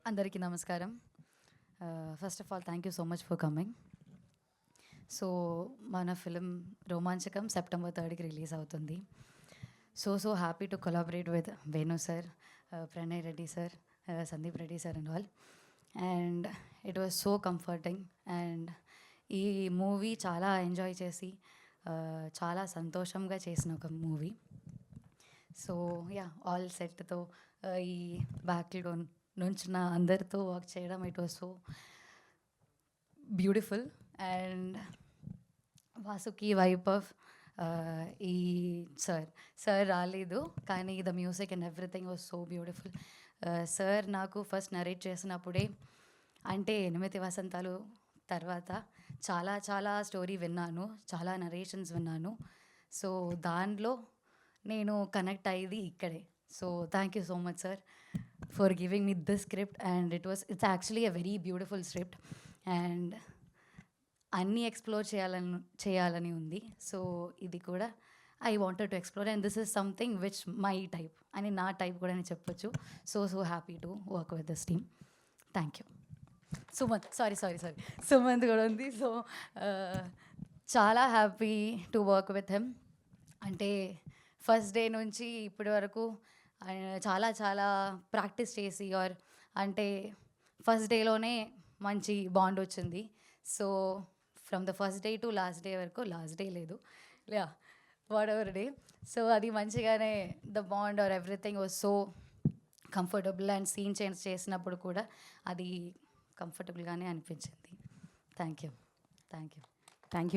అందరికీ నమస్కారం. First of all thank you so much for coming. So మన film రోమాంచకం సెప్టెంబర్ 3కి రిలీజ్ అవుతుంది. So happy to collaborate with Venu sir, Pranay Reddy sir, Sandeep Reddy sir and all. And it was so comforting. And ఈ movie చాలా enjoy చేసి చాలా సంతోషంగా చేసిన ఒక మూవీ. సో యా, ఆల్ సెట్తో ఈ బ్యాక్లో నుంచిన అందరితో వర్క్ చేయడం it was so beautiful. And Vasuki wife of ఈ సార్ రాలేదు, కానీ the music and everything was so beautiful. Sir నాకు ఫస్ట్ నరేట్ చేసినప్పుడే, అంటే 8 వసంతాలు తర్వాత చాలా చాలా స్టోరీ విన్నాను, చాలా నరేషన్స్ విన్నాను. సో దానిలో నేను కనెక్ట్ అయ్యేది ఇక్కడే. So thank you so much sir for giving me this script. And it's actually a very beautiful script. And అన్నీ ఎక్స్ప్లోర్ చేయాలని ఉంది. సో ఇది కూడా I wanted to explore, and this is something which my type అని, నా type కూడా అని చెప్పొచ్చు. So happy to work with this team. Thank you. Sorry Sumanth కూడా ఉంది. సో చాలా happy to work with him. అంటే ఫస్ట్ డే నుంచి ఇప్పటి వరకు చాలా చాలా ప్రాక్టీస్ చేసి, ఆర్ అంటే ఫస్ట్ డేలోనే మంచి బాండ్ వచ్చింది. So from the first day to last day వరకు, లాస్ట్ డే లేదు, వాట్ ఎవర్ డే, సో అది మంచిగానే the bond or everything was so comfortable. And scene change చేసినప్పుడు కూడా అది కంఫర్టబుల్గానే అనిపించింది. Thank you. Thank you